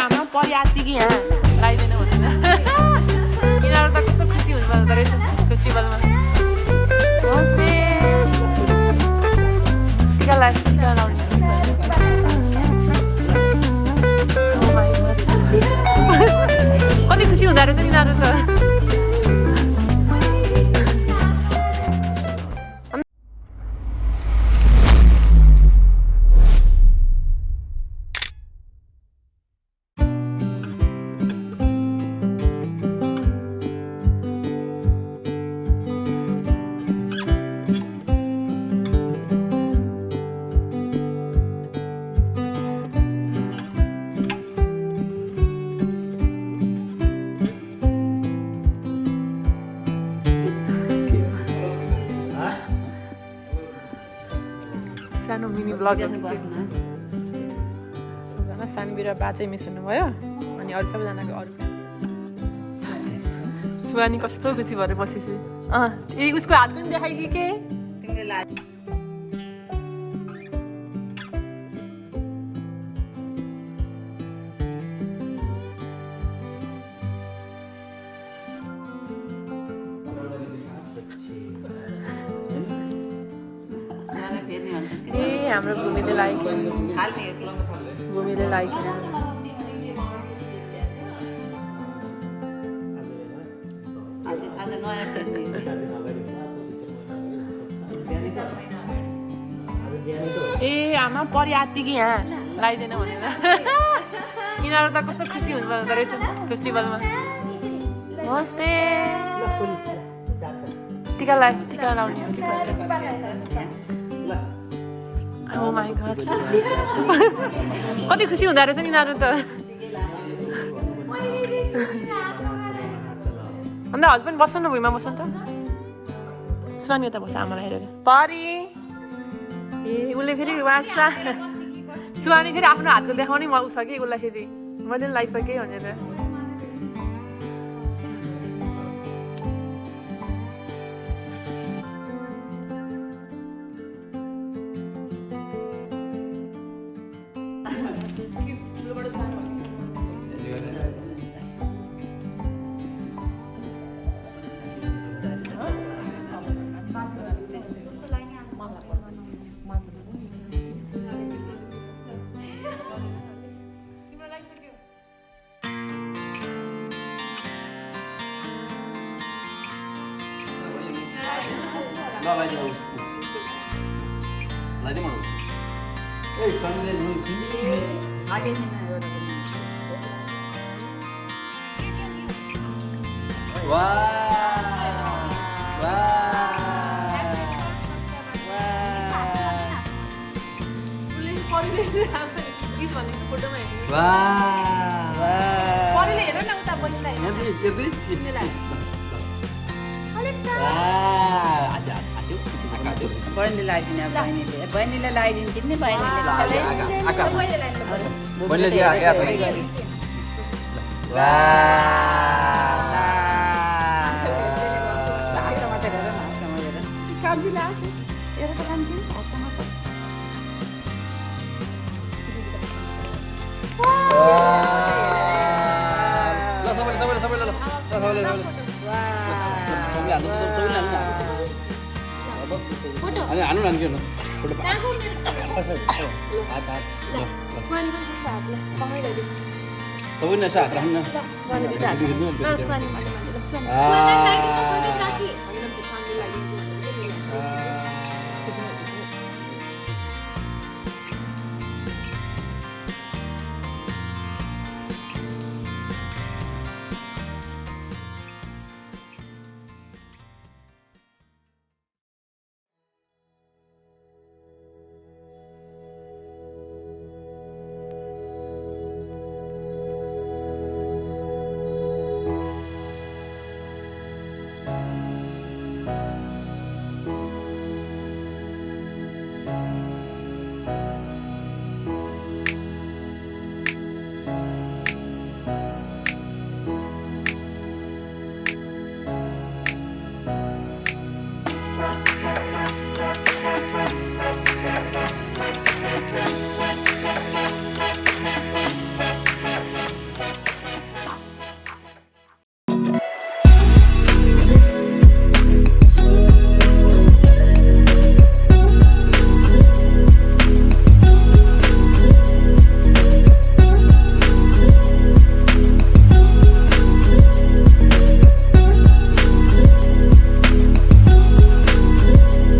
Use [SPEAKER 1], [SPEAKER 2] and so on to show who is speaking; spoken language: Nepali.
[SPEAKER 1] आमा परिआत्ति कि यहाँ लगाइदिनु भनेर यिनीहरू त कस्तो खुसी हुन्छ रहेछ फेस्टिभलमा नमस्ते टिका लाउने कति खुसी हुँदो रहेछ यिनीहरू त सानो मिनी ब्लग सबजना सानबिरा बा चाहिँ मिस हुनुभयो अनि अरू सबैजनाको अरू सुवानी कस्तो खुसी भएर बसेपछि ए उसको हात पनि देखाइ कि के हाम्रो भूमिले लाइक ए आमा परिआत्ति कि यहाँ लगाइदिनु भनेर यिनीहरू त कस्तो खुसी हुँदो रहेछ फेस्टिभलमा नमस्ते टिका लाउने Oh my god. कति खुसी हुँदो रहेछ नि यिनीहरू त अन्त हस्बेन्ड बस्नु भुइँमा बस्नु त सुवानी यता बस्छ आमालाई हेरेर परी ए उसले फेरि सुवानी फेरि आफ्नो हातको देखाउने म उस कि उसलाई फेरि मैले पनि लगाइसकेँ भनेर
[SPEAKER 2] बहिनीले लगाइदिने बहिनीले लगाइदिन्छ नि
[SPEAKER 3] हाल्नु लान्छु तपाईँ नसा हात राख्नु न